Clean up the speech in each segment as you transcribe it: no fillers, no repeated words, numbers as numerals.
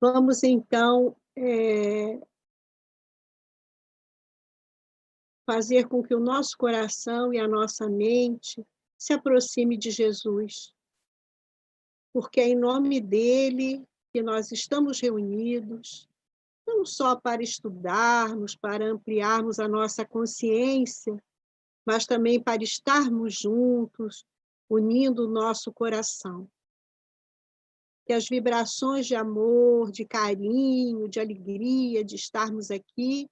Vamos, então, fazer com que o nosso coração e a nossa mente se aproxime de Jesus, porque é em nome dele que nós estamos reunidos, não só para estudarmos, para ampliarmos a nossa consciência, mas também para estarmos juntos, unindo o nosso coração. Que as vibrações de amor, de carinho, de alegria, de estarmos aqui,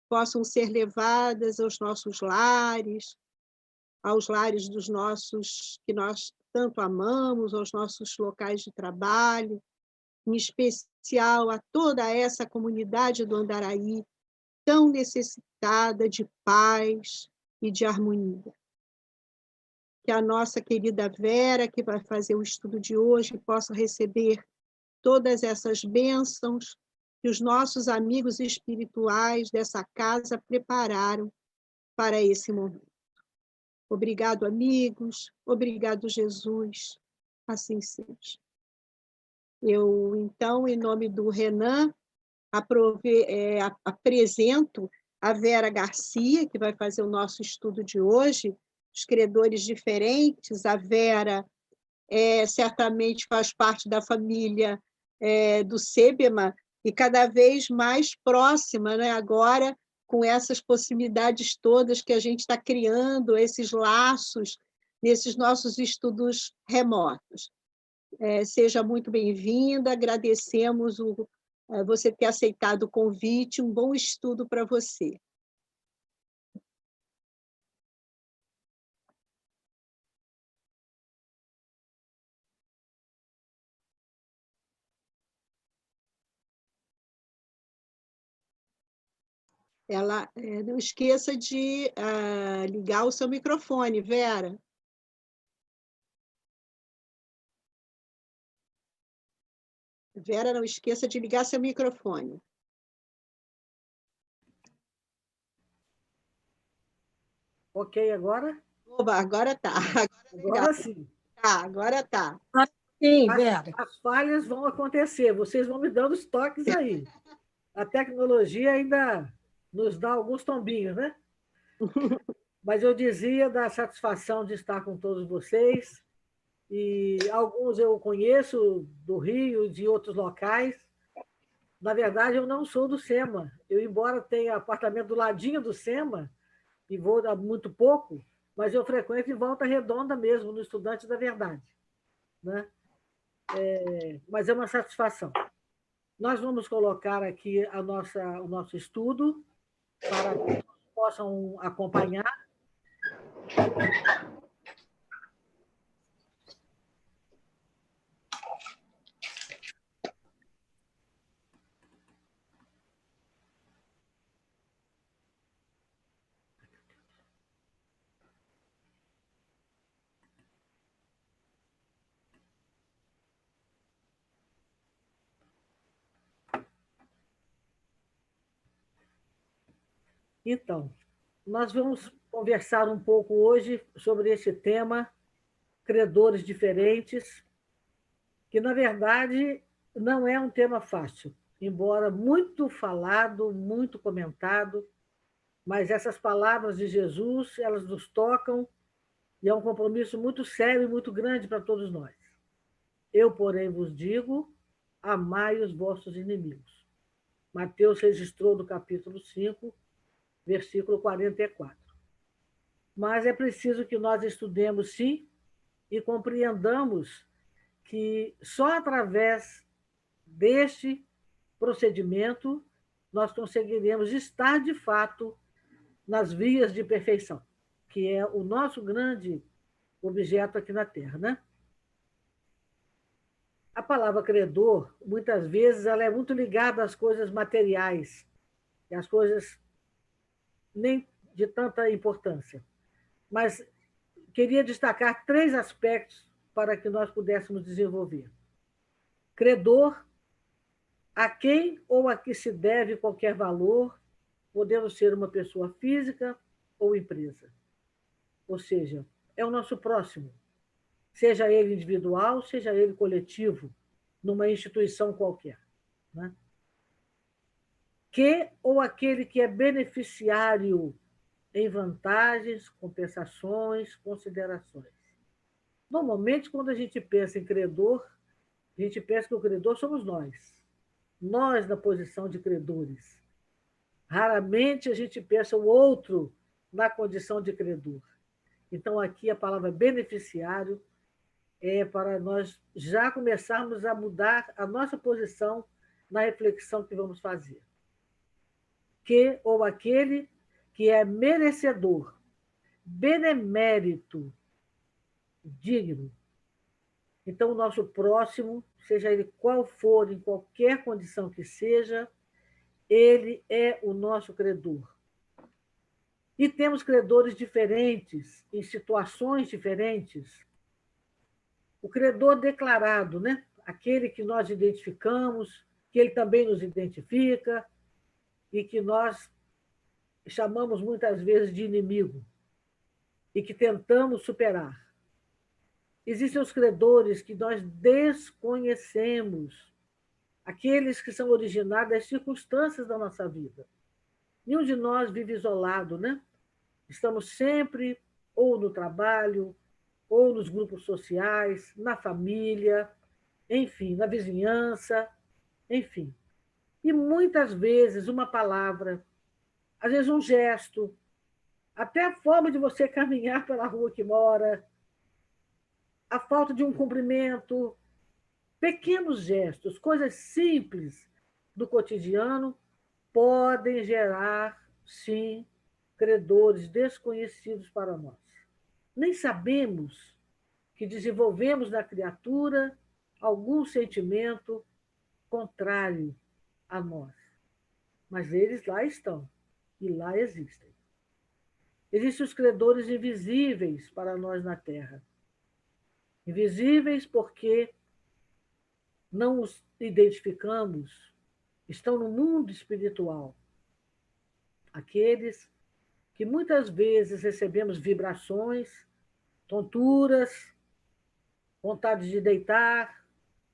possam ser levadas aos nossos lares, aos lares dos nossos, que nós tanto amamos, aos nossos locais de trabalho, em especial a toda essa comunidade do Andaraí, tão necessitada de paz e de harmonia. Que a nossa querida Vera, que vai fazer o estudo de hoje, possa receber todas essas bênçãos que os nossos amigos espirituais dessa casa prepararam para esse momento. Obrigado, amigos. Obrigado, Jesus. Assim seja. Eu, então, em nome do Renan, apresento a Vera Garcia, que vai fazer o nosso estudo de hoje, os credores diferentes. A Vera certamente faz parte da família do SEBEMA e cada vez mais próxima, né? Agora, com essas possibilidades todas que a gente está criando, esses laços, nesses nossos estudos remotos. Seja muito bem-vinda, agradecemos você ter aceitado o convite, um bom estudo para você. Não esqueça de ligar o seu microfone, Vera. Vera, não esqueça de ligar seu microfone. Ok, agora? Oba, agora está. Agora sim. Tá, agora está. Sim, Vera. As falhas vão acontecer, vocês vão me dando os toques aí. A tecnologia ainda nos dá alguns tombinhos, né? Mas eu dizia da satisfação de estar com todos vocês, e alguns eu conheço do Rio, de outros locais. Na verdade, eu não sou do SEMA. Eu, embora tenha apartamento do ladinho do SEMA, e vou dar muito pouco, mas eu frequento em Volta Redonda mesmo, no Estudante da Verdade. Né? Mas é uma satisfação. Nós vamos colocar aqui o nosso estudo para que possam acompanhar. Então, nós vamos conversar um pouco hoje sobre esse tema, credores diferentes, que, na verdade, não é um tema fácil, embora muito falado, muito comentado, mas essas palavras de Jesus, elas nos tocam e é um compromisso muito sério e muito grande para todos nós. Eu, porém, vos digo, amai os vossos inimigos. Mateus registrou no capítulo 5, versículo 44. Mas é preciso que nós estudemos, sim, e compreendamos que só através deste procedimento nós conseguiremos estar, de fato, nas vias de perfeição, que é o nosso grande objeto aqui na Terra, né? A palavra credor, muitas vezes, ela é muito ligada às coisas materiais, e às coisas nem de tanta importância. Mas queria destacar 3 aspectos para que nós pudéssemos desenvolver. Credor, a quem ou a que se deve qualquer valor, podendo ser uma pessoa física ou empresa. Ou seja, é o nosso próximo, seja ele individual, seja ele coletivo, numa instituição qualquer. né? Que ou aquele que é beneficiário em vantagens, compensações, considerações. Normalmente, quando a gente pensa em credor, a gente pensa que o credor somos nós na posição de credores. Raramente a gente pensa o outro na condição de credor. Então, aqui a palavra beneficiário é para nós já começarmos a mudar a nossa posição na reflexão que vamos fazer. Que ou aquele que é merecedor, benemérito, digno. Então, o nosso próximo, seja ele qual for, em qualquer condição que seja, ele é o nosso credor. E temos credores diferentes, em situações diferentes. O credor declarado, né? Aquele que nós identificamos, que ele também nos identifica e que nós chamamos muitas vezes de inimigo e que tentamos superar. Existem os credores que nós desconhecemos, aqueles que são originados das circunstâncias da nossa vida. Nenhum de nós vive isolado, né? Estamos sempre ou no trabalho, ou nos grupos sociais, na família, enfim, na vizinhança, enfim. E muitas vezes uma palavra, às vezes um gesto, até a forma de você caminhar pela rua que mora, a falta de um cumprimento, pequenos gestos, coisas simples do cotidiano, podem gerar, sim, credores desconhecidos para nós. Nem sabemos que desenvolvemos na criatura algum sentimento contrário a nós. Mas eles lá estão e lá existem. Existem os credores invisíveis para nós na Terra. Invisíveis porque não os identificamos, estão no mundo espiritual. Aqueles que muitas vezes recebemos vibrações, tonturas, vontade de deitar,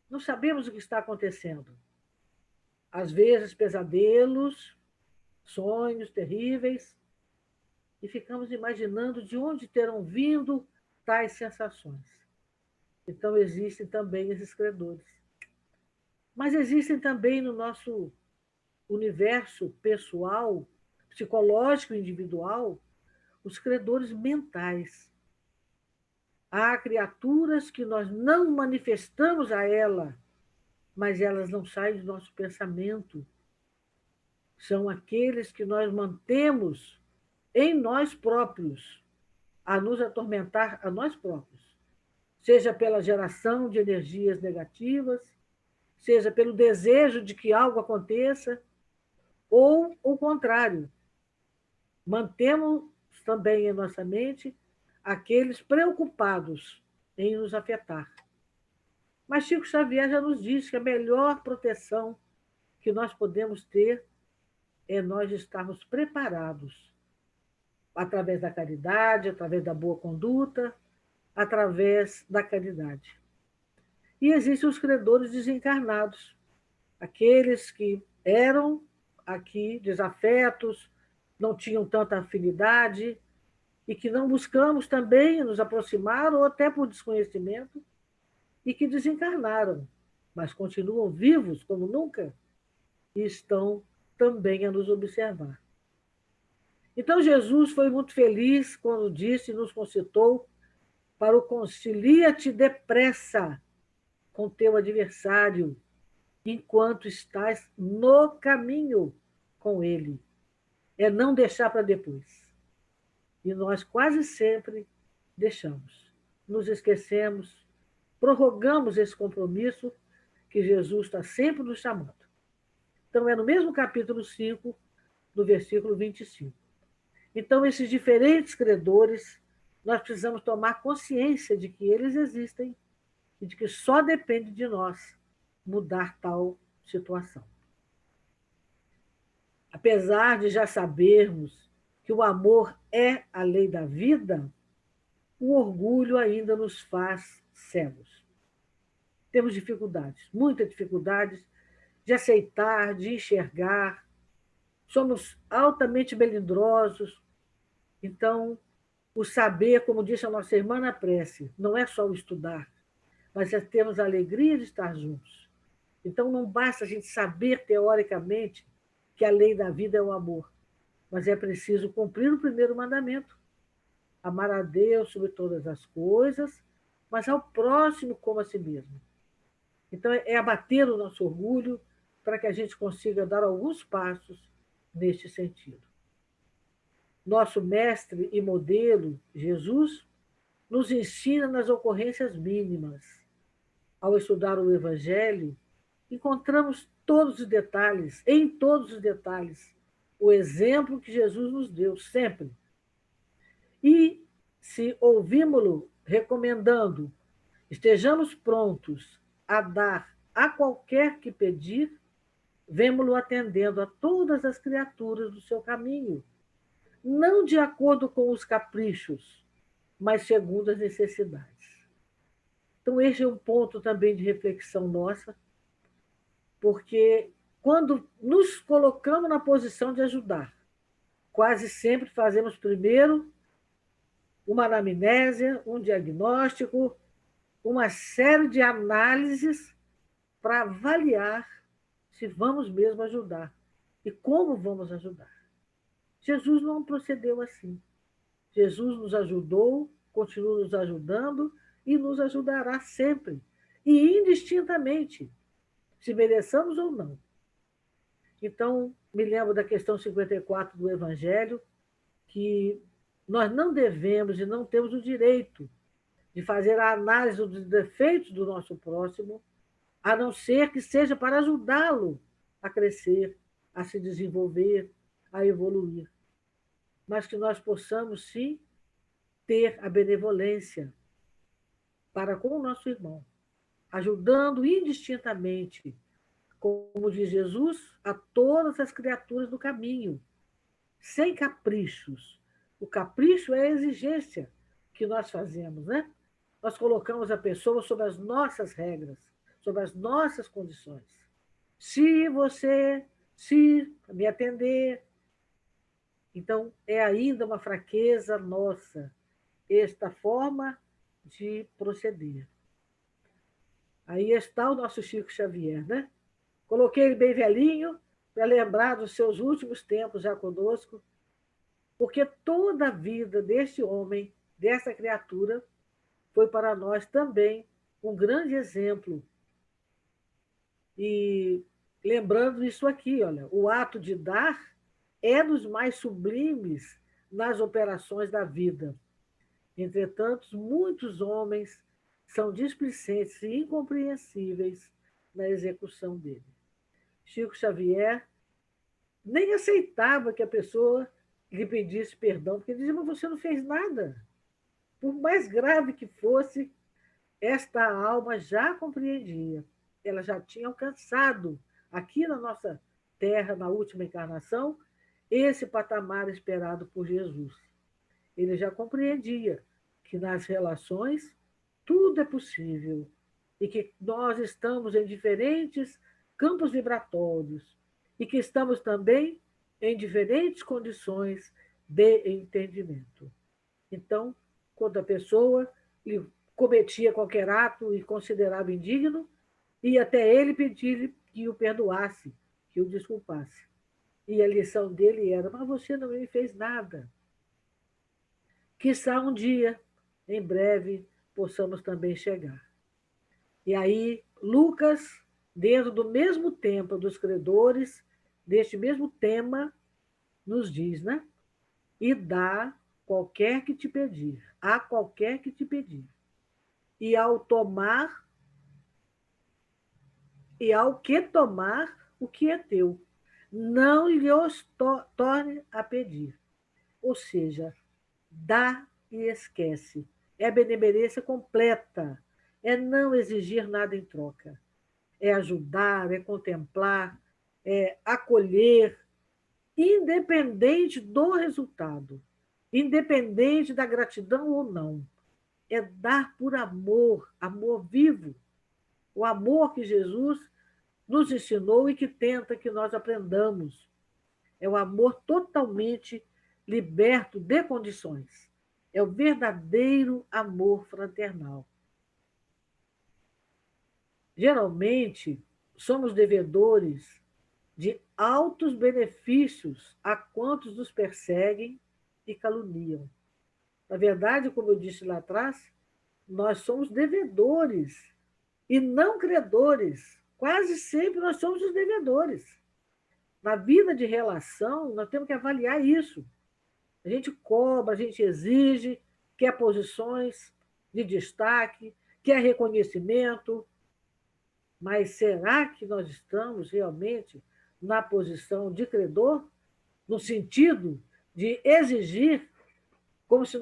não sabemos o que está acontecendo. Às vezes, pesadelos, sonhos terríveis, e ficamos imaginando de onde terão vindo tais sensações. Então, existem também esses credores. Mas existem também no nosso universo pessoal, psicológico, individual, os credores mentais. Há criaturas que nós não manifestamos a ela, mas elas não saem do nosso pensamento. São aqueles que nós mantemos em nós próprios, a nos atormentar a nós próprios, seja pela geração de energias negativas, seja pelo desejo de que algo aconteça, ou o contrário. Mantemos também em nossa mente aqueles preocupados em nos afetar. Mas Chico Xavier já nos diz que a melhor proteção que nós podemos ter é nós estarmos preparados através da caridade, através da boa conduta, através da caridade. E existem os credores desencarnados, aqueles que eram aqui desafetos, não tinham tanta afinidade e que não buscamos também nos aproximar, ou até por desconhecimento, e que desencarnaram, mas continuam vivos como nunca e estão também a nos observar. Então, Jesus foi muito feliz quando disse e nos concitou para o concilia-te depressa com teu adversário, enquanto estás no caminho com ele. É não deixar para depois. E nós quase sempre deixamos. Nos esquecemos, prorrogamos esse compromisso que Jesus está sempre nos chamando. Então, é no mesmo capítulo 5, do versículo 25. Então, esses diferentes credores, nós precisamos tomar consciência de que eles existem e de que só depende de nós mudar tal situação. Apesar de já sabermos que o amor é a lei da vida, o orgulho ainda nos faz cegos. Temos dificuldades, muitas dificuldades, de aceitar, de enxergar. Somos altamente melindrosos. Então, o saber, como disse a nossa irmã na prece, não é só o estudar, mas é termos a alegria de estar juntos. Então, não basta a gente saber teoricamente que a lei da vida é o amor, mas é preciso cumprir o primeiro mandamento: amar a Deus sobre todas as coisas, mas ao próximo como a si mesmo. Então, é abater o nosso orgulho para que a gente consiga dar alguns passos neste sentido. Nosso mestre e modelo, Jesus, nos ensina nas ocorrências mínimas. Ao estudar o Evangelho, encontramos todos os detalhes, em todos os detalhes, o exemplo que Jesus nos deu sempre. E, se ouvimos-lo recomendando, estejamos prontos a dar a qualquer que pedir, vemo-lo atendendo a todas as criaturas do seu caminho, não de acordo com os caprichos, mas segundo as necessidades. Então, este é um ponto também de reflexão nossa, porque quando nos colocamos na posição de ajudar, quase sempre fazemos primeiro uma anamnésia, um diagnóstico, uma série de análises para avaliar se vamos mesmo ajudar e como vamos ajudar. Jesus não procedeu assim. Jesus nos ajudou, continua nos ajudando e nos ajudará sempre, e indistintamente, se mereçamos ou não. Então, me lembro da questão 54 do Evangelho, que nós não devemos e não temos o direito de fazer a análise dos defeitos do nosso próximo, a não ser que seja para ajudá-lo a crescer, a se desenvolver, a evoluir. Mas que nós possamos, sim, ter a benevolência para com o nosso irmão, ajudando indistintamente, como diz Jesus, a todas as criaturas do caminho, sem caprichos. O capricho é a exigência que nós fazemos, né? Nós colocamos a pessoa sob as nossas regras, sob as nossas condições. Se me atender. Então, é ainda uma fraqueza nossa esta forma de proceder. Aí está o nosso Chico Xavier, né? Coloquei ele bem velhinho para lembrar dos seus últimos tempos já conosco, porque toda a vida deste homem, dessa criatura, foi para nós também um grande exemplo. E lembrando isso aqui, olha, o ato de dar é dos mais sublimes nas operações da vida. Entretanto, muitos homens são displicentes e incompreensíveis na execução dele. Chico Xavier nem aceitava que a pessoa lhe pedisse perdão, porque ele dizia, mas você não fez nada. Por mais grave que fosse, esta alma já compreendia. Ela já tinha alcançado, aqui na nossa terra, na última encarnação, esse patamar esperado por Jesus. Ele já compreendia que nas relações tudo é possível e que nós estamos em diferentes campos vibratórios e que estamos também em diferentes condições de entendimento. Então, quando a pessoa cometia qualquer ato e considerava indigno, ia até ele pedir que o perdoasse, que o desculpasse. E a lição dele era, mas você não me fez nada. Quizá um dia, em breve, possamos também chegar. E aí, Lucas, dentro do mesmo templo dos credores, deste mesmo tema, nos diz, né? E dá qualquer que te pedir, a qualquer que te pedir. E ao que tomar o que é teu, não lhe os torne a pedir. Ou seja, dá e esquece. É benemerência completa. É não exigir nada em troca. É ajudar, é contemplar, é acolher, independente do resultado, independente da gratidão ou não. É dar por amor, amor vivo. O amor que Jesus nos ensinou e que tenta que nós aprendamos. É o amor totalmente liberto de condições. É o verdadeiro amor fraternal. Geralmente, somos devedores de altos benefícios a quantos nos perseguem e caluniam. Na verdade, como eu disse lá atrás, nós somos devedores e não credores. Quase sempre nós somos os devedores. Na vida de relação, nós temos que avaliar isso. A gente cobra, a gente exige, quer posições de destaque, quer reconhecimento, mas será que nós estamos realmente na posição de credor, no sentido de exigir, como se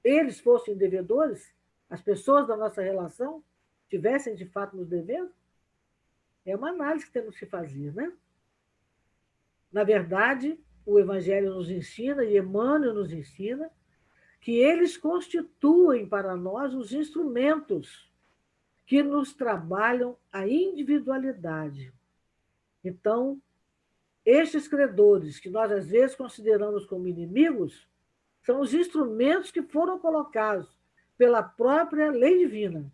eles fossem devedores, as pessoas da nossa relação tivessem de fato nos devendo? É uma análise que temos que fazer, né? Na verdade, o Evangelho nos ensina, e Emmanuel nos ensina, que eles constituem para nós os instrumentos que nos trabalham a individualidade. Então, estes credores, que nós às vezes consideramos como inimigos, são os instrumentos que foram colocados pela própria lei divina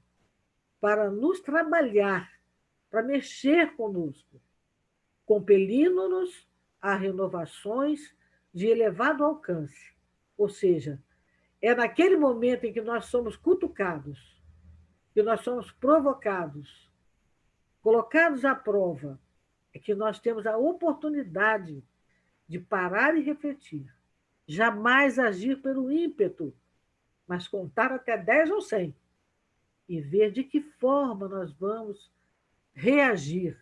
para nos trabalhar, para mexer conosco, compelindo-nos a renovações de elevado alcance. Ou seja, é naquele momento em que nós somos cutucados, que nós somos provocados, colocados à prova, é que nós temos a oportunidade de parar e refletir. Jamais agir pelo ímpeto, mas contar até 10 ou 100 e ver de que forma nós vamos reagir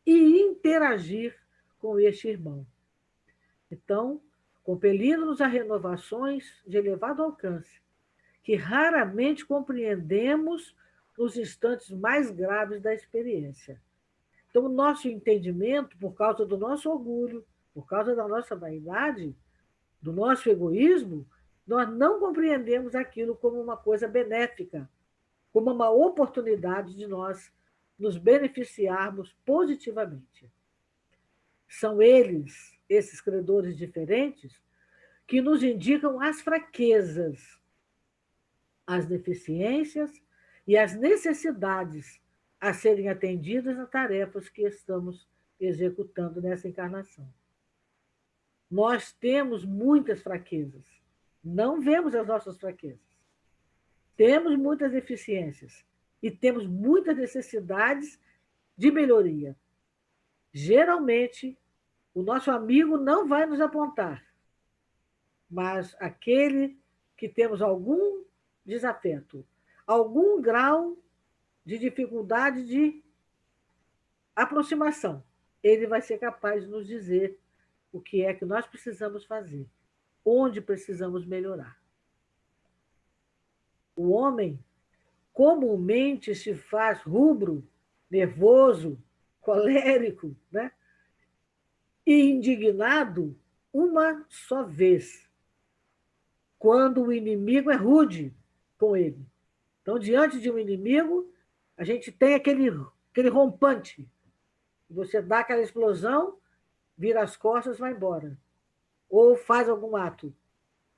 e interagir com este irmão. Então, compelindo-nos a renovações de elevado alcance, que raramente compreendemos nos instantes mais graves da experiência. Então, o nosso entendimento, por causa do nosso orgulho, por causa da nossa vaidade, do nosso egoísmo, nós não compreendemos aquilo como uma coisa benéfica, como uma oportunidade de nós nos beneficiarmos positivamente. São eles, esses credores diferentes, que nos indicam as fraquezas, as deficiências e as necessidades a serem atendidas nas tarefas que estamos executando nessa encarnação. Nós temos muitas fraquezas, não vemos as nossas fraquezas. Temos muitas deficiências e temos muitas necessidades de melhoria. Geralmente, o nosso amigo não vai nos apontar, mas aquele que temos algum desafeto, algum grau de dificuldade de aproximação, ele vai ser capaz de nos dizer o que é que nós precisamos fazer, onde precisamos melhorar. O homem comumente se faz rubro, nervoso, colérico, né? E indignado uma só vez, quando o inimigo é rude com ele. Então, diante de um inimigo, a gente tem aquele rompante. Você dá aquela explosão, vira as costas, vai embora. Ou faz algum ato.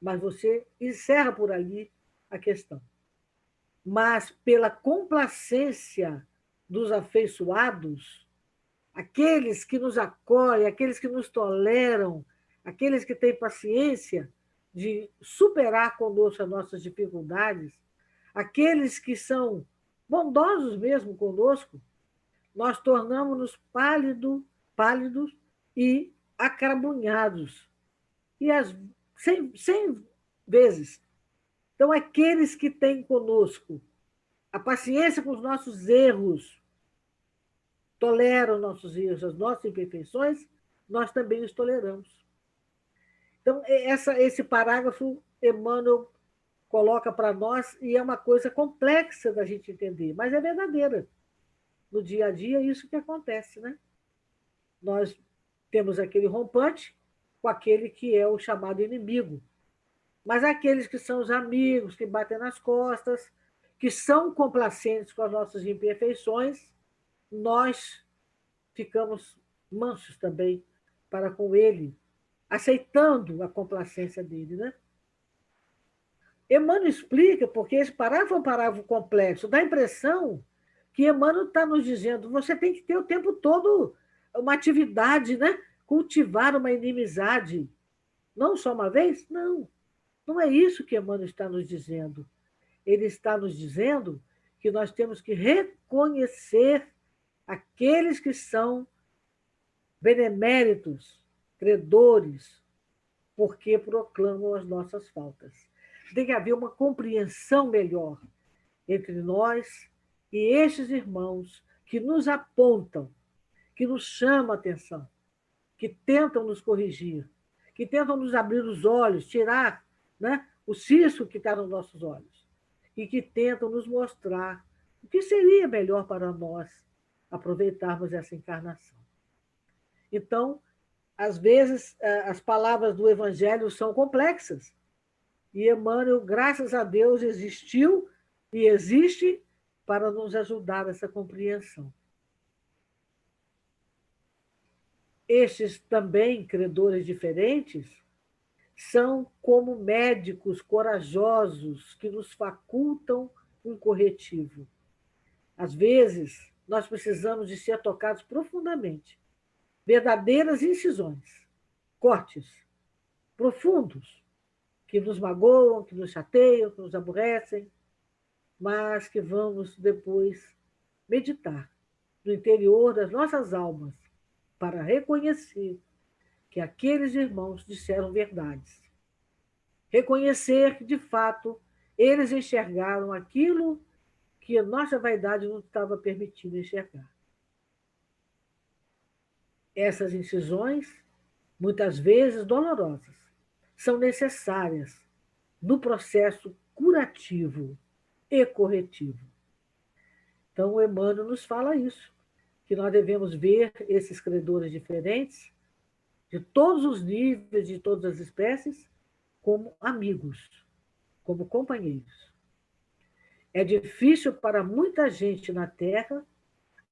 Mas você encerra por ali a questão. Mas pela complacência dos afeiçoados, aqueles que nos acolhem, aqueles que nos toleram, aqueles que têm paciência de superar conosco as nossas dificuldades, aqueles que são bondosos mesmo conosco, nós tornamos-nos pálidos e acarabunhados. E 100 vezes. Então, aqueles que têm conosco a paciência com os nossos erros, toleram nossos erros, as nossas imperfeições, nós também os toleramos. Então, esse parágrafo, Emmanuel coloca para nós, e é uma coisa complexa da gente entender, mas é verdadeira. No dia a dia, é isso que acontece, né? Nós temos aquele rompante com aquele que é o chamado inimigo. Mas aqueles que são os amigos, que batem nas costas, que são complacentes com as nossas imperfeições, nós ficamos mansos também para com ele, aceitando a complacência dele, né? Emmanuel explica, porque esse parágrafo é um parágrafo complexo, dá a impressão que Emmanuel está nos dizendo, você tem que ter o tempo todo uma atividade, né? Cultivar uma inimizade. Não só uma vez? Não. Não é isso que Emmanuel está nos dizendo. Ele está nos dizendo que nós temos que reconhecer aqueles que são beneméritos, credores, porque proclamam as nossas faltas. Tem que haver uma compreensão melhor entre nós e estes irmãos que nos apontam, que nos chamam a atenção, que tentam nos corrigir, que tentam nos abrir os olhos, tirar, né, o cisco que está nos nossos olhos, e que tentam nos mostrar o que seria melhor para nós aproveitarmos essa encarnação. Então, às vezes, as palavras do Evangelho são complexas, e Emmanuel, graças a Deus, existiu e existe para nos ajudar nessa compreensão. Estes também, credores diferentes, são como médicos corajosos que nos facultam um corretivo. Às vezes, nós precisamos de ser tocados profundamente, verdadeiras incisões, cortes profundos, que nos magoam, que nos chateiam, que nos aborrecem, mas que vamos depois meditar no interior das nossas almas para reconhecer que aqueles irmãos disseram verdades. Reconhecer que, de fato, eles enxergaram aquilo que a nossa vaidade não estava permitindo enxergar. Essas incisões, muitas vezes dolorosas, são necessárias no processo curativo e corretivo. Então, o Emmanuel nos fala isso, que nós devemos ver esses credores diferentes, de todos os níveis, de todas as espécies, como amigos, como companheiros. É difícil para muita gente na Terra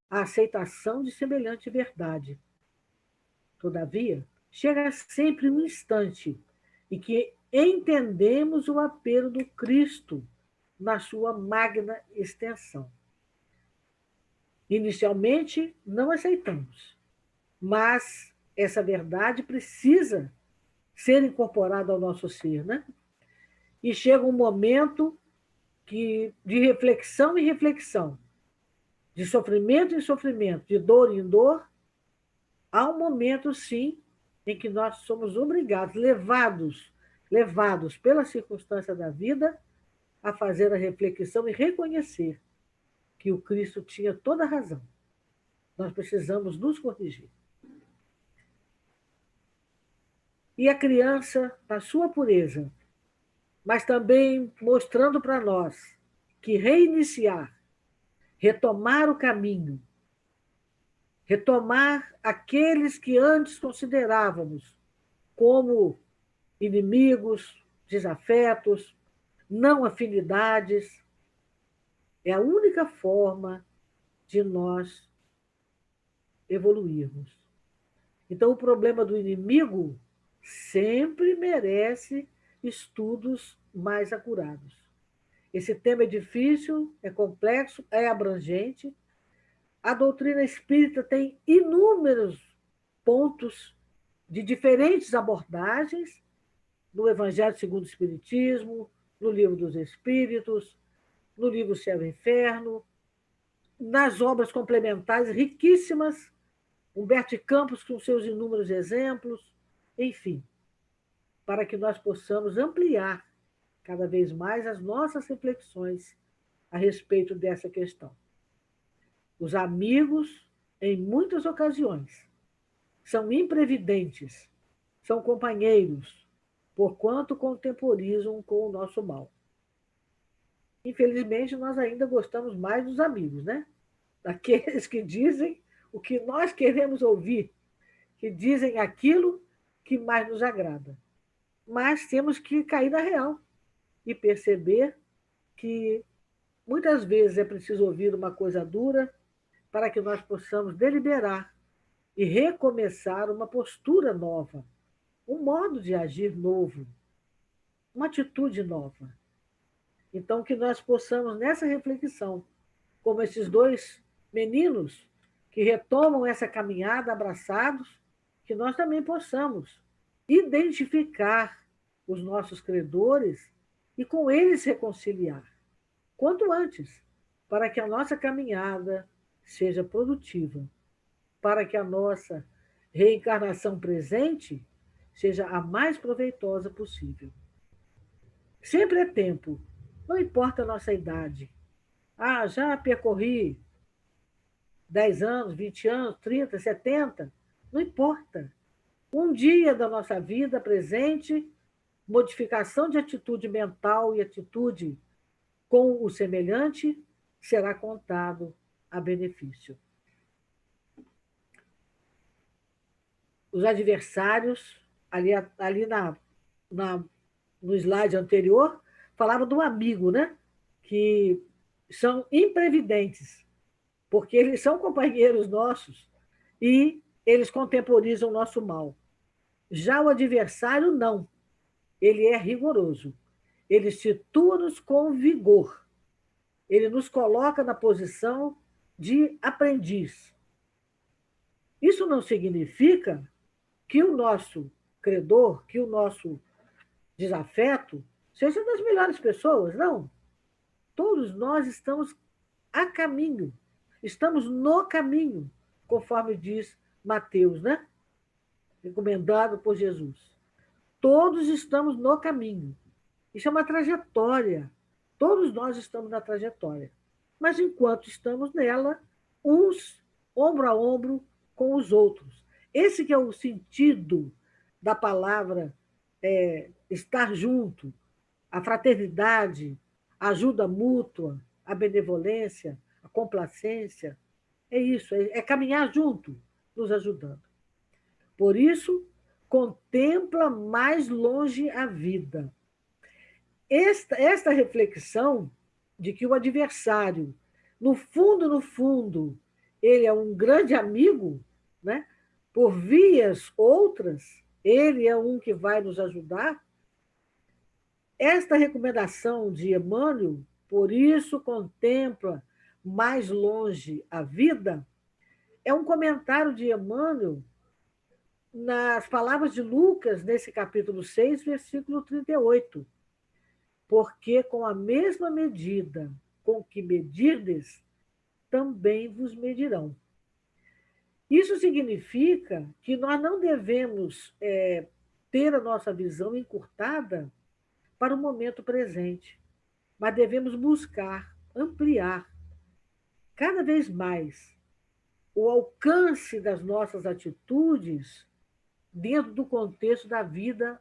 a aceitação de semelhante verdade. Todavia, chega sempre um instante em que entendemos o apelo do Cristo na sua magna extensão. Inicialmente, não aceitamos, mas essa verdade precisa ser incorporada ao nosso ser, né? E chega um momento de reflexão em reflexão, de sofrimento em sofrimento, de dor em dor, há um momento, sim, em que nós somos obrigados, levados pela circunstância da vida, a fazer a reflexão e reconhecer que o Cristo tinha toda a razão. Nós precisamos nos corrigir. E a criança, na sua pureza, mas também mostrando para nós que reiniciar, retomar o caminho, retomar aqueles que antes considerávamos como inimigos, desafetos, não afinidades, é a única forma de nós evoluirmos. Então, o problema do inimigo sempre merece estudos mais acurados. Esse tema é difícil, é complexo, é abrangente. A doutrina espírita tem inúmeros pontos de diferentes abordagens no Evangelho segundo o Espiritismo, no Livro dos Espíritos, no livro Céu e Inferno, nas obras complementares riquíssimas, Humberto de Campos com seus inúmeros exemplos, enfim, para que nós possamos ampliar cada vez mais as nossas reflexões a respeito dessa questão. Os amigos, em muitas ocasiões, são imprevidentes, são companheiros, porquanto contemporizam com o nosso mal. Infelizmente, nós ainda gostamos mais dos amigos, né? Daqueles que dizem o que nós queremos ouvir, que dizem aquilo que mais nos agrada. Mas temos que cair na real e perceber que muitas vezes é preciso ouvir uma coisa dura para que nós possamos deliberar e recomeçar uma postura nova, um modo de agir novo, uma atitude nova. Então, que nós possamos, nessa reflexão, como esses dois meninos que retomam essa caminhada abraçados, que nós também possamos identificar os nossos credores e com eles reconciliar, quanto antes, para que a nossa caminhada seja produtiva, para que a nossa reencarnação presente seja a mais proveitosa possível. Sempre é tempo, não importa a nossa idade. Ah, já percorri 10 anos, 20 anos, 30, 70, não importa. Um dia da nossa vida presente, modificação de atitude mental e atitude com o semelhante será contado a benefício. Os adversários, no slide anterior, falavam do amigo, né? Que são imprevidentes, porque eles são companheiros nossos e eles contemporizam o nosso mal. Já o adversário, não. Ele é rigoroso. Ele situa-nos com vigor. Ele nos coloca na posição de aprendiz. Isso não significa que o nosso credor, que o nosso desafeto, seja das melhores pessoas, não. Todos nós estamos a caminho, estamos no caminho, conforme diz Mateus, né? Recomendado por Jesus. Todos estamos no caminho. Isso é uma trajetória. Todos nós estamos na trajetória. Mas enquanto estamos nela, uns ombro a ombro com os outros. Esse que é o sentido da palavra estar junto, a fraternidade, a ajuda mútua, a benevolência, a complacência. É isso, é caminhar junto, nos ajudando. Por isso, contempla mais longe a vida. Esta reflexão de que o adversário, no fundo, ele é um grande amigo, né? Por vias outras, ele é um que vai nos ajudar. Esta recomendação de Emmanuel, por isso contempla mais longe a vida, é um comentário de Emmanuel nas palavras de Lucas, nesse capítulo 6, versículo 38. Porque com a mesma medida com que medirdes, também vos medirão. Isso significa que nós não devemos ter a nossa visão encurtada para o momento presente, mas devemos buscar ampliar cada vez mais o alcance das nossas atitudes dentro do contexto da vida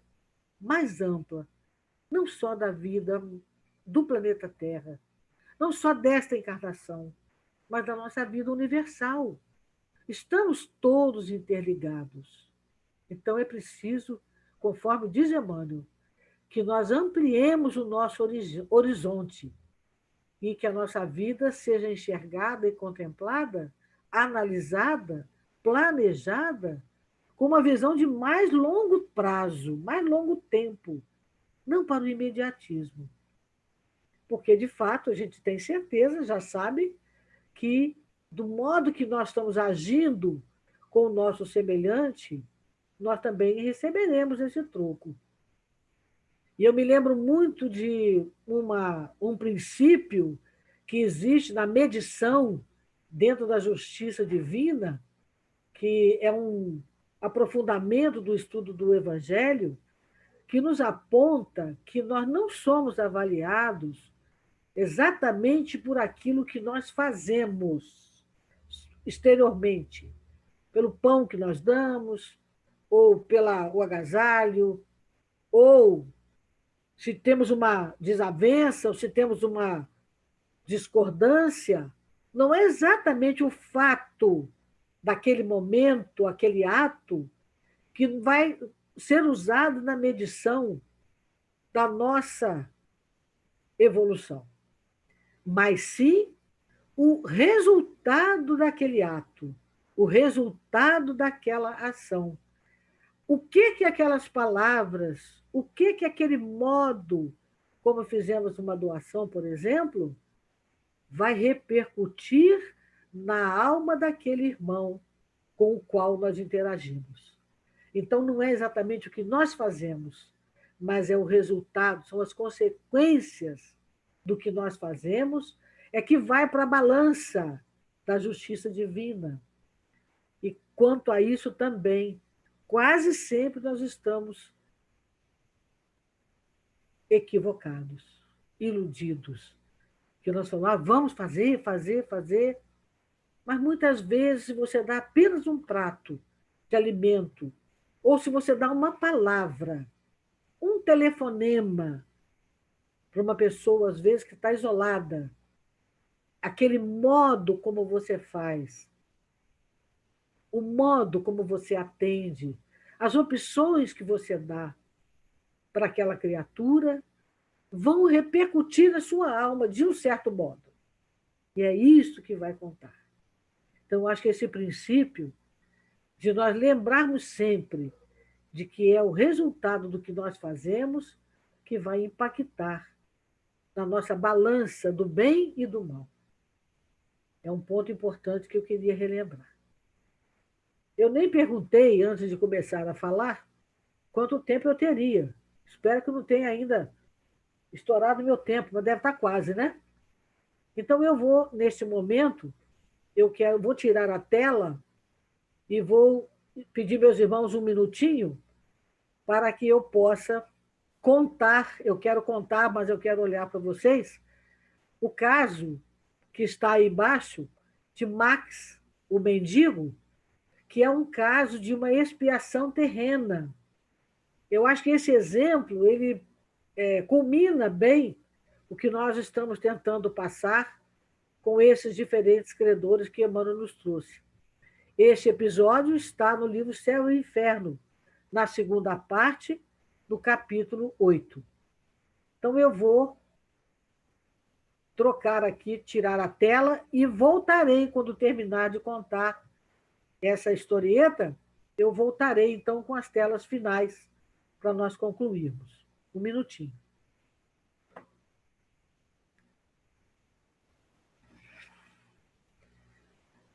mais ampla, não só da vida do planeta Terra, não só desta encarnação, mas da nossa vida universal. Estamos todos interligados. Então é preciso, conforme diz Emmanuel, que nós ampliemos o nosso horizonte e que a nossa vida seja enxergada e contemplada, analisada, planejada, com uma visão de mais longo prazo, mais longo tempo, não para o imediatismo. Porque, de fato, a gente tem certeza, já sabe, que do modo que nós estamos agindo com o nosso semelhante, nós também receberemos esse troco. E eu me lembro muito de um princípio que existe na medição dentro da justiça divina, que é um aprofundamento do estudo do Evangelho, que nos aponta que nós não somos avaliados exatamente por aquilo que nós fazemos exteriormente, pelo pão que nós damos, ou o agasalho, ou se temos uma desavença, ou se temos uma discordância, não é exatamente o fato daquele momento, aquele ato, que vai ser usado na medição da nossa evolução, mas sim o resultado daquele ato, o resultado daquela ação. O que aquelas palavras, o que aquele modo, como fizemos uma doação, por exemplo, vai repercutir na alma daquele irmão com o qual nós interagimos. Então, não é exatamente o que nós fazemos, mas é o resultado, são as consequências do que nós fazemos, é que vai para a balança da justiça divina. E quanto a isso também, quase sempre nós estamos equivocados, iludidos. Que nós falamos, vamos fazer, mas muitas vezes, se você dá apenas um prato de alimento, ou se você dá uma palavra, um telefonema para uma pessoa, às vezes, que está isolada, aquele modo como você faz, o modo como você atende, as opções que você dá para aquela criatura vão repercutir na sua alma de um certo modo. E é isso que vai contar. Então, acho que esse princípio de nós lembrarmos sempre de que é o resultado do que nós fazemos que vai impactar na nossa balança do bem e do mal. É um ponto importante que eu queria relembrar. Eu nem perguntei, antes de começar a falar, quanto tempo eu teria. Espero que não tenha ainda estourado meu tempo, mas deve estar quase, né? Então, eu vou, neste momento, vou tirar a tela e vou pedir meus irmãos um minutinho para que eu possa contar. Eu quero contar, mas eu quero olhar para vocês o caso que está aí embaixo de Max, o mendigo, que é um caso de uma expiação terrena. Eu acho que esse exemplo ele culmina bem o que nós estamos tentando passar com esses diferentes credores que Emmanuel nos trouxe. Este episódio está no livro Céu e Inferno, na segunda parte, do capítulo 8. Então, eu vou trocar aqui, tirar a tela e voltarei quando terminar de contar essa historieta. Eu voltarei, então, com as telas finais para nós concluirmos. Um minutinho.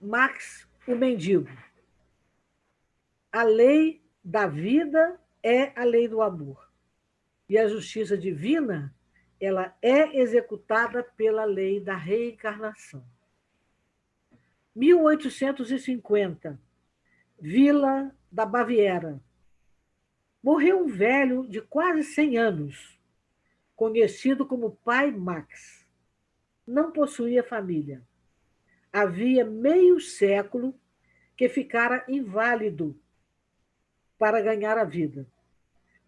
Max, o mendigo. A lei da vida é a lei do amor. E a justiça divina, ela é executada pela lei da reencarnação. 1850, Vila da Baviera. Morreu um velho de quase 100 anos, conhecido como Pai Max. Não possuía família. Havia meio século que ficara inválido para ganhar a vida.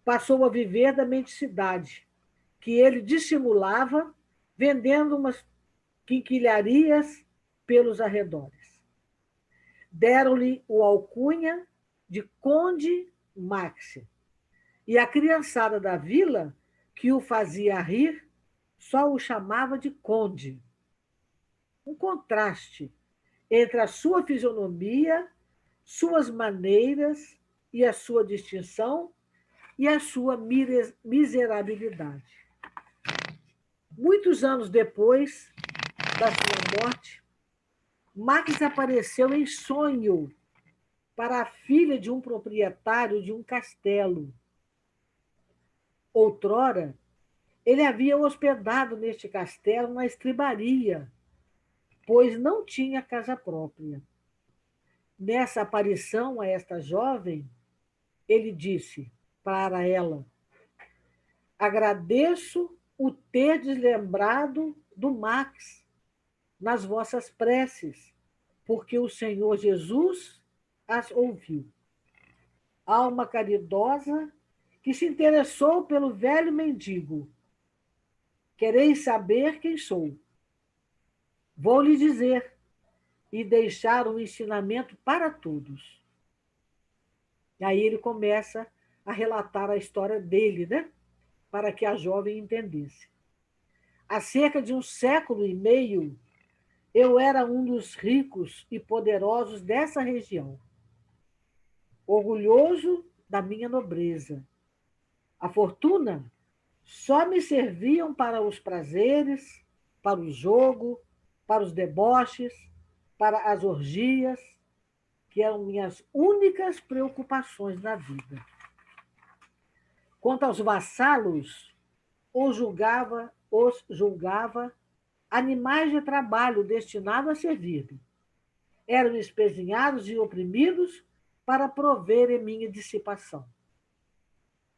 Passou a viver da mendicidade, que ele dissimulava vendendo umas quinquilharias pelos arredores. Deram-lhe o alcunha de Conde Max. E a criançada da vila, que o fazia rir, só o chamava de Conde. Um contraste entre a sua fisionomia, suas maneiras e a sua distinção e a sua miserabilidade. Muitos anos depois da sua morte, Max apareceu em sonho para a filha de um proprietário de um castelo. Outrora, ele havia hospedado neste castelo uma estribaria, pois não tinha casa própria. Nessa aparição a esta jovem, ele disse para ela: agradeço o terdes lembrado do Max nas vossas preces, porque o Senhor Jesus as ouviu. Alma caridosa que se interessou pelo velho mendigo. Quereis saber quem sou? Vou lhe dizer e deixar um ensinamento para todos. E aí ele começa a relatar a história dele, né? Para que a jovem entendesse. Há cerca de 1 século e meio, eu era um dos ricos e poderosos dessa região, orgulhoso da minha nobreza. A fortuna só me serviam para os prazeres, para o jogo, para os deboches, para as orgias, que eram minhas únicas preocupações na vida. Quanto aos vassalos, os julgava animais de trabalho destinados a servir-me. Eram espezinhados e oprimidos para proverem minha dissipação.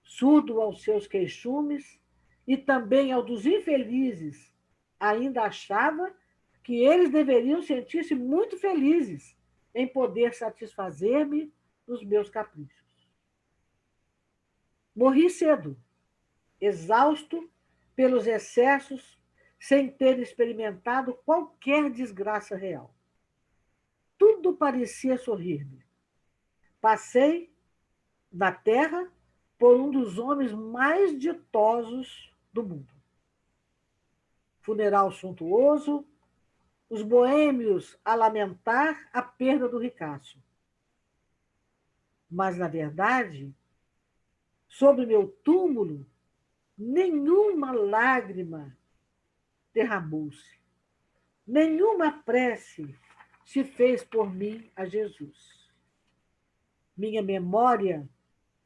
Surdo aos seus queixumes e também ao dos infelizes, ainda achava que eles deveriam sentir-se muito felizes em poder satisfazer-me nos meus caprichos. Morri cedo, exausto pelos excessos, sem ter experimentado qualquer desgraça real. Tudo parecia sorrir-me. Passei da terra por um dos homens mais ditosos do mundo. Funeral suntuoso, os boêmios a lamentar a perda do ricaço. Mas, na verdade, sobre meu túmulo, nenhuma lágrima derramou-se, nenhuma prece se fez por mim a Jesus. Minha memória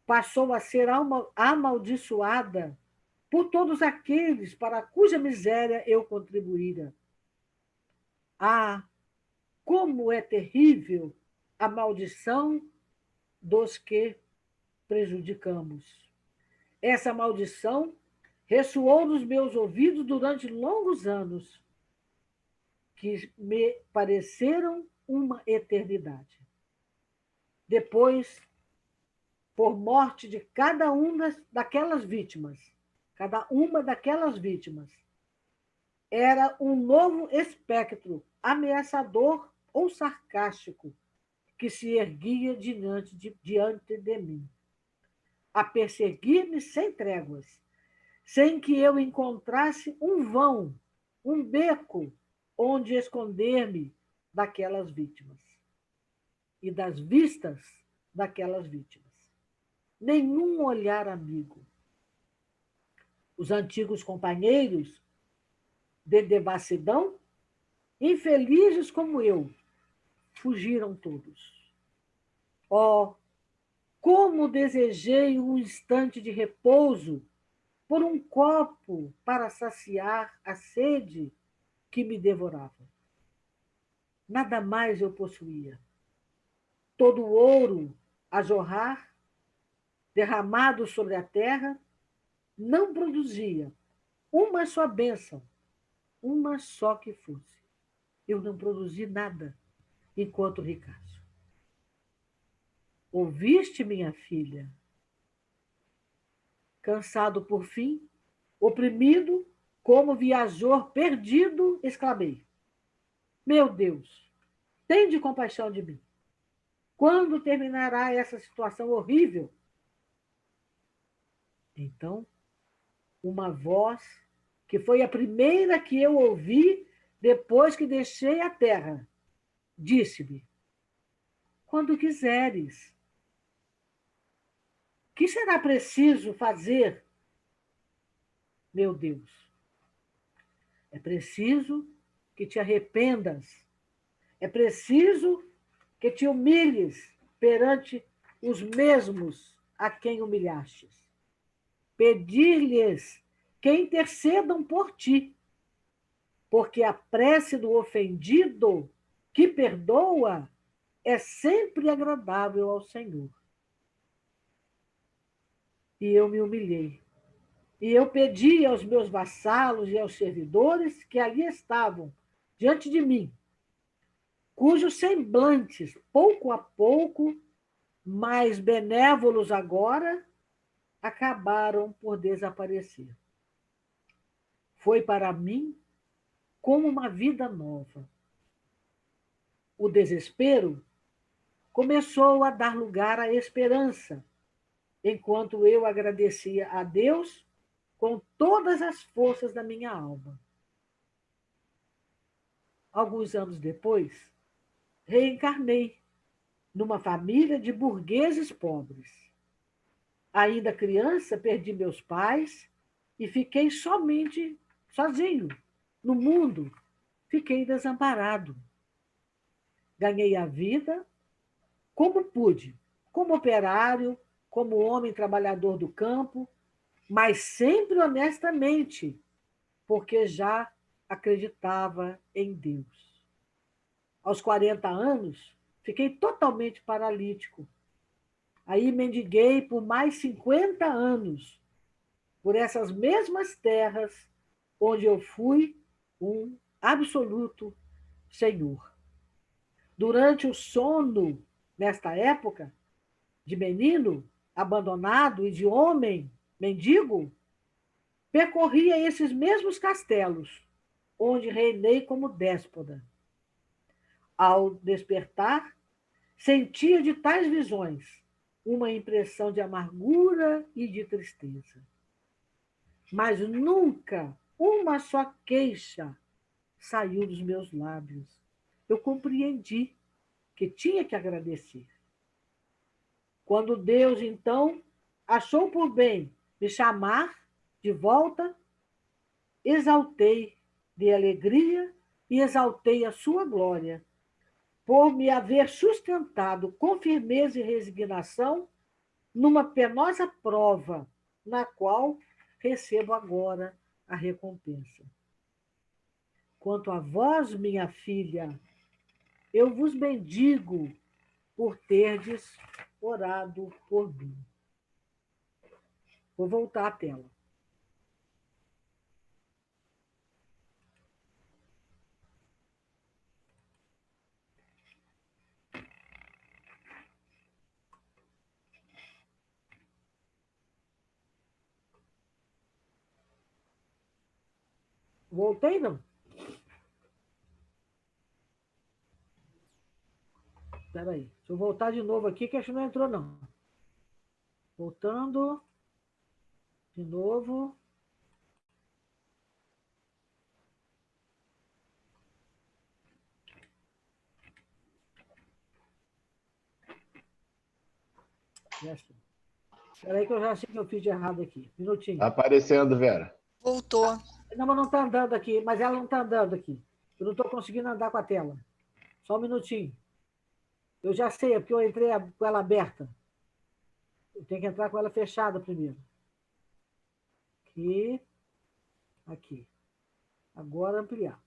passou a ser amaldiçoada por todos aqueles para cuja miséria eu contribuíra. Ah, como é terrível a maldição dos que prejudicamos. Essa maldição ressoou nos meus ouvidos durante longos anos, que me pareceram uma eternidade. Depois, por morte de cada uma daquelas vítimas, era um novo espectro ameaçador ou sarcástico que se erguia diante de mim, a perseguir-me sem tréguas, sem que eu encontrasse um vão, um beco onde esconder-me daquelas vítimas e das vistas daquelas vítimas. Nenhum olhar amigo. Os antigos companheiros de devassidão, infelizes como eu, fugiram todos. Oh, como desejei um instante de repouso por um copo para saciar a sede que me devorava. Nada mais eu possuía. Todo o ouro a jorrar, derramado sobre a terra, não produzia uma só bênção, uma só que fosse. Eu não produzi nada enquanto ricaço. Ouviste, minha filha? Cansado por fim, oprimido, como viajor perdido, exclamei: Meu Deus, tende compaixão de mim. Quando terminará essa situação horrível? Então, uma voz, que foi a primeira que eu ouvi depois que deixei a terra, disse-me: Quando quiseres. O que será preciso fazer? Meu Deus, é preciso que te arrependas. É preciso que te humilhes perante os mesmos a quem humilhastes. Pedir-lhes que intercedam por ti, porque a prece do ofendido que perdoa é sempre agradável ao Senhor. E eu me humilhei. E eu pedi aos meus vassalos e aos servidores que ali estavam, diante de mim, cujos semblantes, pouco a pouco, mais benévolos agora, acabaram por desaparecer. Foi para mim como uma vida nova. O desespero começou a dar lugar à esperança, enquanto eu agradecia a Deus com todas as forças da minha alma. alguns anos depois, reencarnei numa família de burgueses pobres. Ainda criança, perdi meus pais e fiquei somente sozinho no mundo. Fiquei desamparado. Ganhei a vida como pude, como operário, como homem trabalhador do campo, mas sempre honestamente, porque já acreditava em Deus. Aos 40 anos, fiquei totalmente paralítico. Aí mendiguei por mais 50 anos, por essas mesmas terras onde eu fui um absoluto senhor. Durante o sono, nesta época, de menino abandonado e de homem mendigo, percorria esses mesmos castelos, onde reinei como déspota. Ao despertar, sentia de tais visões uma impressão de amargura e de tristeza. Mas nunca uma só queixa saiu dos meus lábios. Eu compreendi que tinha que agradecer. Quando Deus, então, achou por bem me chamar de volta, exaltei de alegria e exaltei a sua glória, por me haver sustentado com firmeza e resignação numa penosa prova, na qual recebo agora a recompensa. Quanto a vós, minha filha, eu vos bendigo por terdes orado por mim. Vou voltar à tela. Voltei, não? Espera aí. Deixa eu voltar de novo aqui, que acho que não entrou, não. Voltando. De novo. Espera aí que eu já sei que eu fiz de errado aqui. Minutinho. Tá aparecendo, Vera. Voltou. Não, mas não está andando aqui. Mas ela não está andando aqui. Eu não estou conseguindo andar com a tela. Só um minutinho. Eu já sei, é porque eu entrei com ela aberta. Eu tenho que entrar com ela fechada primeiro. Aqui. Aqui. Agora ampliar.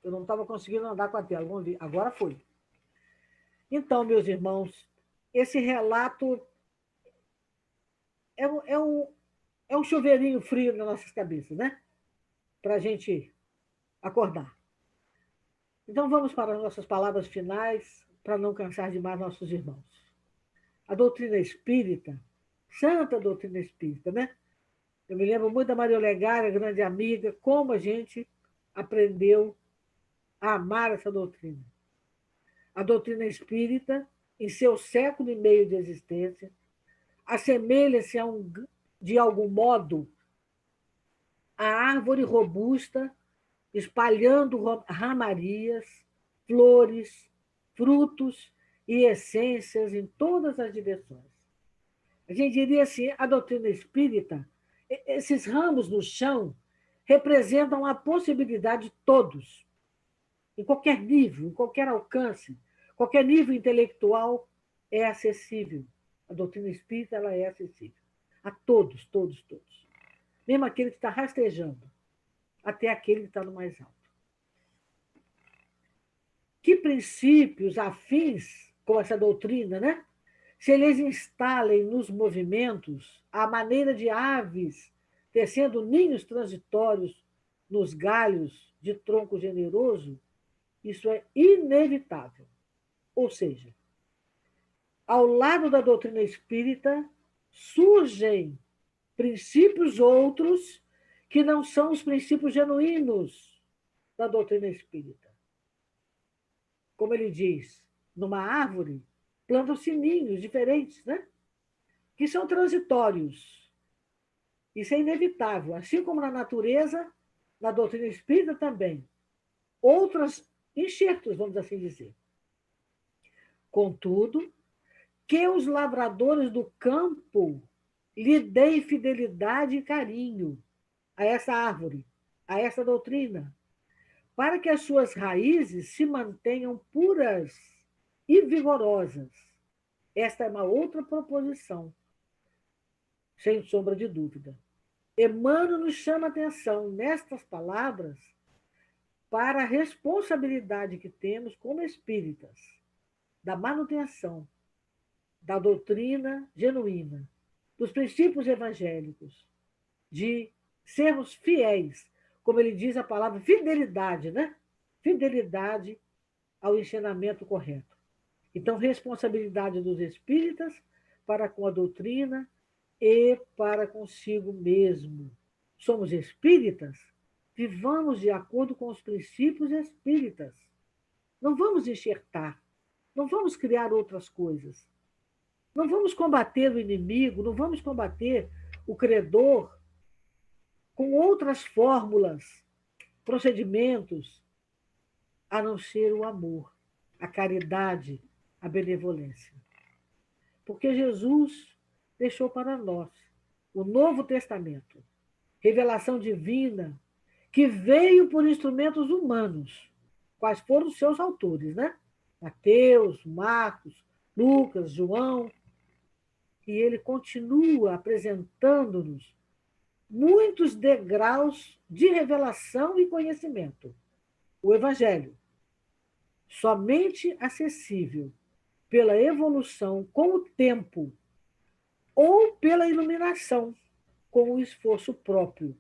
Eu não estava conseguindo andar com a tela. Vamos ver. Agora foi. Então, meus irmãos, esse relato é um chuveirinho frio nas nossas cabeças, né? Para a gente acordar. Então, vamos para as nossas palavras finais, para não cansar demais nossos irmãos. A doutrina espírita, santa doutrina espírita, né? Eu me lembro muito da Maria Olegária, grande amiga, como a gente aprendeu a amar essa doutrina. A doutrina espírita, em seu século e meio de existência, assemelha-se de algum modo, à árvore robusta, espalhando ramarias, flores, frutos e essências em todas as direções. A gente diria assim, a doutrina espírita, esses ramos no chão representam a possibilidade de todos, em qualquer nível, em qualquer alcance, qualquer nível intelectual é acessível. A doutrina espírita ela é acessível a todos, todos, todos. Mesmo aquele que está rastejando, até aquele que está no mais alto. Que princípios afins com essa doutrina, né? Se eles instalem nos movimentos a maneira de aves tecendo ninhos transitórios nos galhos de tronco generoso, isso é inevitável. Ou seja, ao lado da doutrina espírita, surgem princípios outros que não são os princípios genuínos da doutrina espírita. Como ele diz, numa árvore, plantam-se ninhos diferentes, né? Que são transitórios. Isso é inevitável, assim como na natureza, na doutrina espírita também. Outros enxertos, vamos assim dizer. Contudo, que os lavradores do campo lhe deem fidelidade e carinho a essa árvore, a essa doutrina, para que as suas raízes se mantenham puras e vigorosas. Esta é uma outra proposição, sem sombra de dúvida. Emmanuel nos chama a atenção nestas palavras para a responsabilidade que temos como espíritas da manutenção da doutrina genuína, dos princípios evangélicos, de sermos fiéis, como ele diz a palavra fidelidade, né? Fidelidade ao ensinamento correto. Então, responsabilidade dos espíritas para com a doutrina e para consigo mesmo. Somos espíritas? Vivamos de acordo com os princípios espíritas. Não vamos enxertar, não vamos criar outras coisas. Não vamos combater o inimigo, não vamos combater o credor com outras fórmulas, procedimentos, a não ser o amor, a caridade, a benevolência. Porque Jesus deixou para nós o Novo Testamento, revelação divina, que veio por instrumentos humanos. Quais foram os seus autores, né? Mateus, Marcos, Lucas, João. E ele continua apresentando-nos muitos degraus de revelação e conhecimento. O Evangelho, somente acessível pela evolução com o tempo ou pela iluminação com o esforço próprio.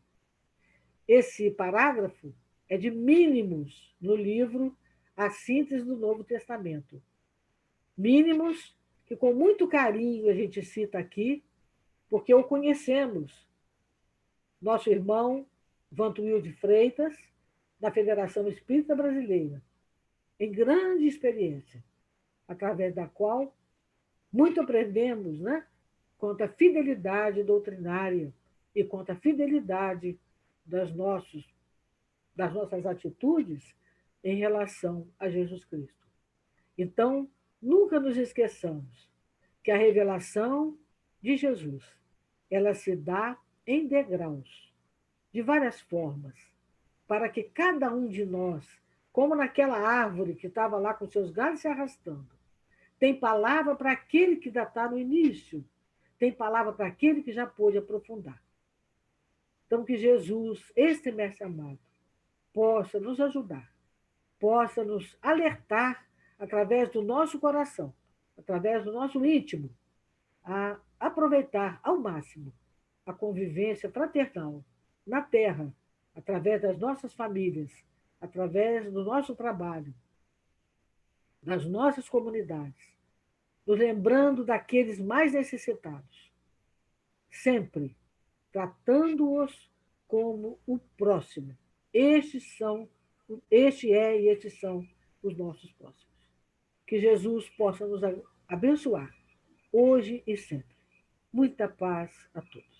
Esse parágrafo é de mínimos no livro A Síntese do Novo Testamento. Mínimos que com muito carinho a gente cita aqui, porque o conhecemos. Nosso irmão Vantuil de Freitas, da Federação Espírita Brasileira, em grande experiência, através da qual muito aprendemos, né? Quanto à fidelidade doutrinária e quanto à fidelidade das nossas atitudes em relação a Jesus Cristo. Então, nunca nos esqueçamos que a revelação de Jesus, ela se dá em degraus, de várias formas, para que cada um de nós, como naquela árvore que estava lá com seus galhos se arrastando, tem palavra para aquele que ainda está no início, tem palavra para aquele que já pôde aprofundar. Então, que Jesus, este mestre amado, possa nos ajudar, possa nos alertar através do nosso coração, através do nosso íntimo, a aproveitar ao máximo a convivência fraternal na Terra, através das nossas famílias, através do nosso trabalho, das nossas comunidades, nos lembrando daqueles mais necessitados, sempre tratando-os como o próximo. Este é e estes são os nossos próximos. Que Jesus possa nos abençoar, hoje e sempre. Muita paz a todos.